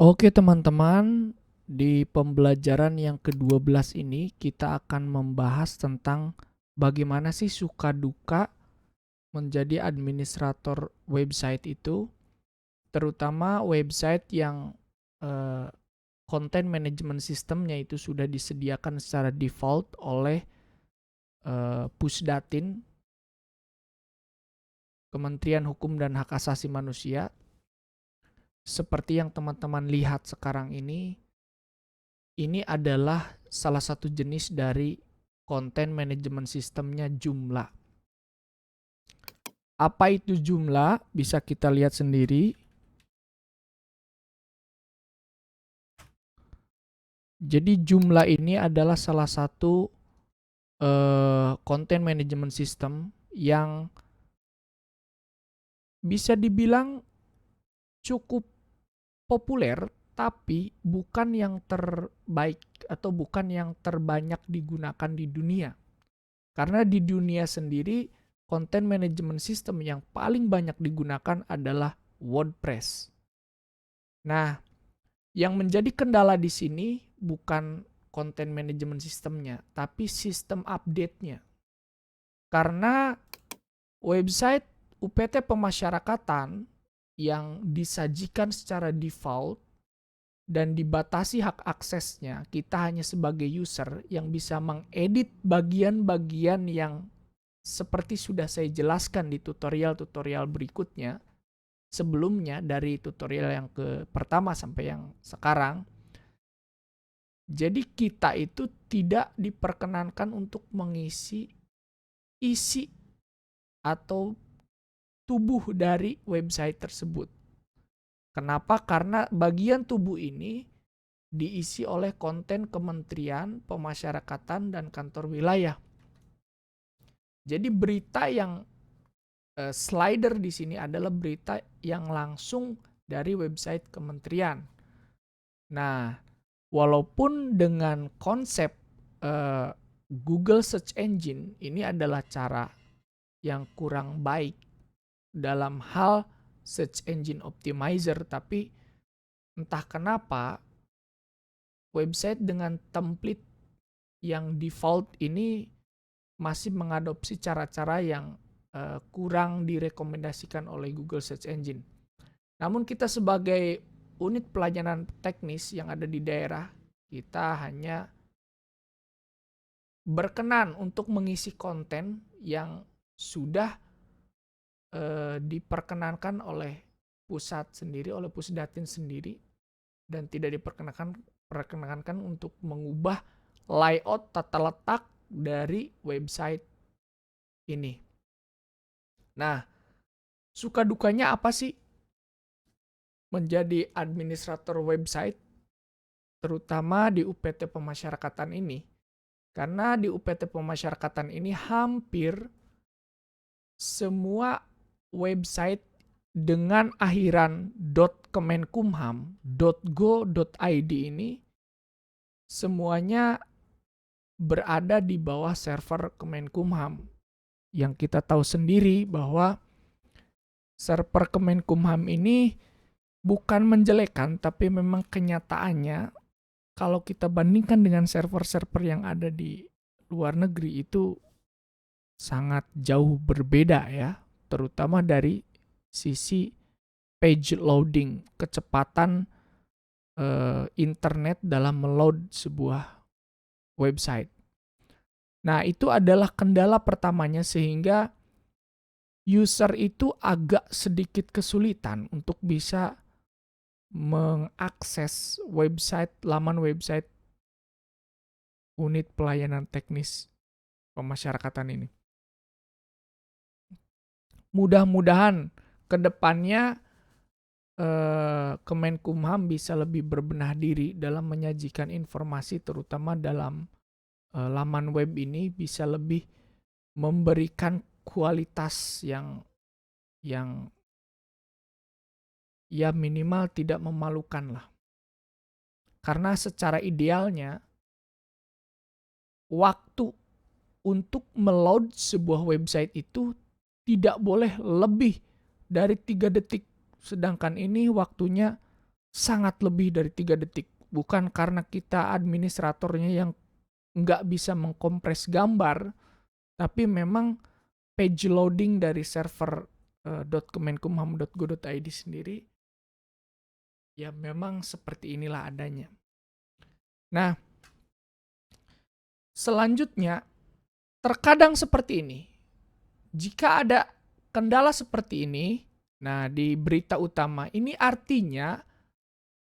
Oke teman-teman, di pembelajaran yang ke-12 ini kita akan membahas tentang bagaimana sih suka duka menjadi administrator website itu, terutama website yang content management systemnya itu sudah disediakan secara default oleh Pusdatin, Kementerian Hukum dan Hak Asasi Manusia. Seperti yang teman-teman lihat sekarang ini adalah salah satu jenis dari content management systemnya Joomla. Apa itu Joomla? Bisa kita lihat sendiri. Jadi Joomla ini adalah salah satu content management system yang bisa dibilang cukup populer, tapi bukan yang terbaik atau bukan yang terbanyak digunakan di dunia. Karena di dunia sendiri, content management system yang paling banyak digunakan adalah WordPress. Nah, yang menjadi kendala di sini bukan content management systemnya, tapi sistem update-nya. Karena website UPT pemasyarakatan yang disajikan secara default dan dibatasi hak aksesnya, kita hanya sebagai user yang bisa mengedit bagian-bagian yang seperti sudah saya jelaskan di tutorial-tutorial berikutnya, sebelumnya dari tutorial yang pertama sampai yang sekarang. Jadi kita itu tidak diperkenankan untuk mengisi isi atau tubuh dari website tersebut. Kenapa? Karena bagian tubuh ini diisi oleh konten kementerian, pemasyarakatan, dan kantor wilayah. Jadi berita yang slider di sini adalah berita yang langsung dari website kementerian. Nah, walaupun dengan konsep Google Search Engine ini adalah cara yang kurang baik dalam hal search engine optimizer, tapi entah kenapa website dengan template yang default ini masih mengadopsi cara-cara yang kurang direkomendasikan oleh Google Search Engine. Namun kita sebagai unit pelayanan teknis yang ada di daerah, kita hanya berkenan untuk mengisi konten yang sudah diperkenankan oleh pusat sendiri, oleh Pusdatin sendiri, dan tidak diperkenankan untuk mengubah layout tata letak dari website ini. Nah, suka dukanya apa sih menjadi administrator website, terutama di UPT pemasyarakatan ini? Karena di UPT pemasyarakatan ini hampir semua website dengan akhiran .kemenkumham, .go.id ini semuanya berada di bawah server Kemenkumham. Yang kita tahu sendiri bahwa server Kemenkumham ini bukan menjelekan, tapi memang kenyataannya kalau kita bandingkan dengan server-server yang ada di luar negeri itu sangat jauh berbeda ya, terutama dari sisi page loading, kecepatan internet dalam meload sebuah website. Nah, itu adalah kendala pertamanya sehingga user itu agak sedikit kesulitan untuk bisa mengakses laman website unit pelayanan teknis pemasyarakatan ini. Mudah-mudahan ke depannya Kemenkumham bisa lebih berbenah diri dalam menyajikan informasi, terutama dalam laman web ini bisa lebih memberikan kualitas yang ya minimal tidak memalukan lah. Karena secara idealnya waktu untuk meload sebuah website itu tidak boleh lebih dari 3 detik. Sedangkan ini waktunya sangat lebih dari 3 detik. Bukan karena kita administratornya yang nggak bisa mengkompres gambar, tapi memang page loading dari server .kemenkumham.go.id sendiri ya memang seperti inilah adanya. Nah, selanjutnya terkadang seperti ini. Jika ada kendala seperti ini, nah di berita utama ini artinya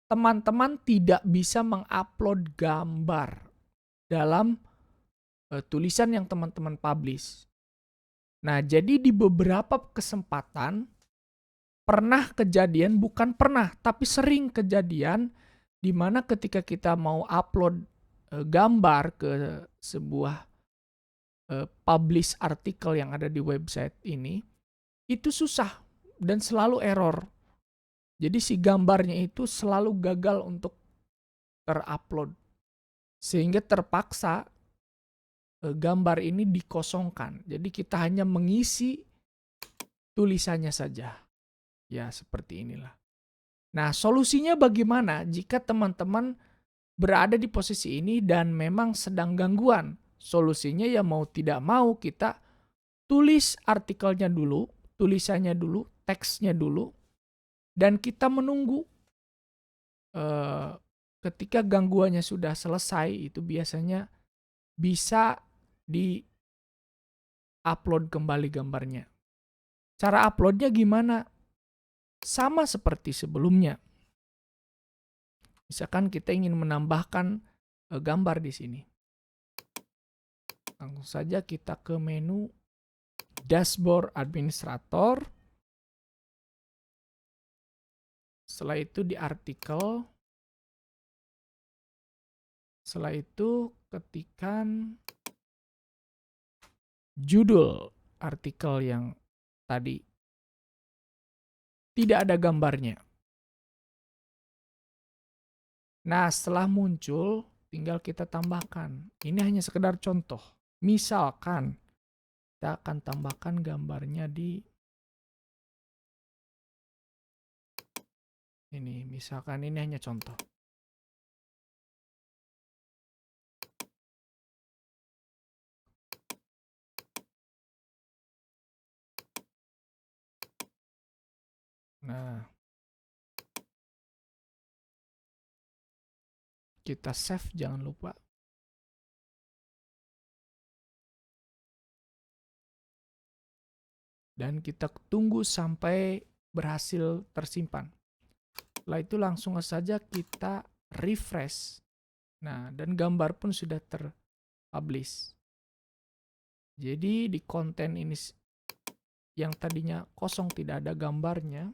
teman-teman tidak bisa mengupload gambar dalam tulisan yang teman-teman publish. Nah, jadi di beberapa kesempatan pernah kejadian, bukan pernah, tapi sering kejadian di mana ketika kita mau upload gambar ke sebuah publish artikel yang ada di website ini, itu susah dan selalu error. Jadi si gambarnya itu selalu gagal untuk terupload. Sehingga terpaksa gambar ini dikosongkan. Jadi kita hanya mengisi tulisannya saja. Ya, seperti inilah. Nah, solusinya bagaimana jika teman-teman berada di posisi ini dan memang sedang gangguan? Solusinya ya mau tidak mau kita tulis artikelnya dulu, tulisannya dulu, teksnya dulu, dan kita menunggu ketika gangguannya sudah selesai, itu biasanya bisa di-upload kembali gambarnya. Cara uploadnya gimana? Sama seperti sebelumnya. Misalkan kita ingin menambahkan gambar di sini. Langsung saja kita ke menu Dashboard Administrator. Setelah itu di artikel. Setelah itu ketikkan judul artikel yang tadi. Tidak ada gambarnya. Nah, setelah muncul, tinggal kita tambahkan. Ini hanya sekedar contoh. Misalkan, kita akan tambahkan gambarnya di ini. Misalkan ini hanya contoh. Nah, kita save jangan lupa. Dan kita tunggu sampai berhasil tersimpan. Setelah itu langsung saja kita refresh. Nah, dan gambar pun sudah terpublish. Jadi di konten ini yang tadinya kosong tidak ada gambarnya,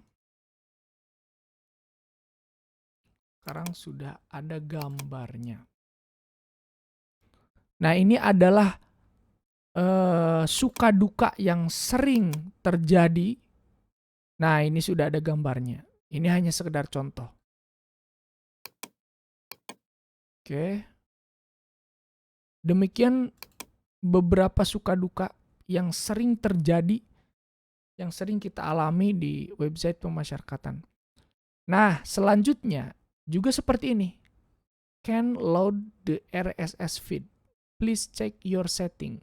sekarang sudah ada gambarnya. Nah, ini adalah suka duka yang sering terjadi. Nah, ini sudah ada gambarnya. Ini hanya sekedar contoh. Oke. Demikian beberapa suka duka yang sering terjadi, yang sering kita alami di website pemasyarakatan. Nah, selanjutnya juga seperti ini. Can load the RSS feed. Please check your setting.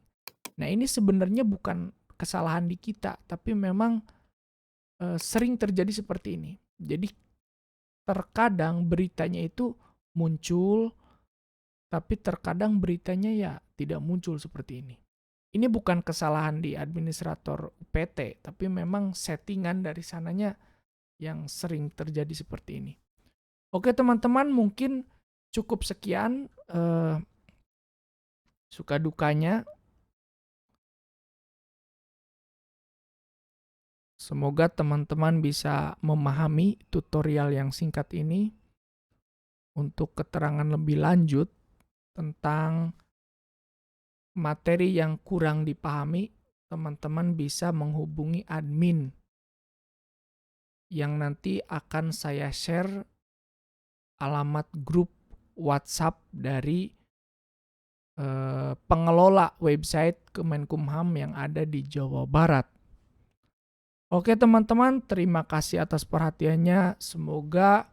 Nah, ini sebenarnya bukan kesalahan di kita, tapi memang sering terjadi seperti ini. Jadi terkadang beritanya itu muncul, tapi terkadang beritanya ya tidak muncul seperti ini. Ini bukan kesalahan di administrator UPT, tapi memang settingan dari sananya yang sering terjadi seperti ini. Oke teman-teman, mungkin cukup sekian suka dukanya. Semoga teman-teman bisa memahami tutorial yang singkat ini. Untuk keterangan lebih lanjut tentang materi yang kurang dipahami, teman-teman bisa menghubungi admin yang nanti akan saya share alamat grup WhatsApp dari pengelola website Kemenkumham yang ada di Jawa Barat. Oke teman-teman, terima kasih atas perhatiannya. Semoga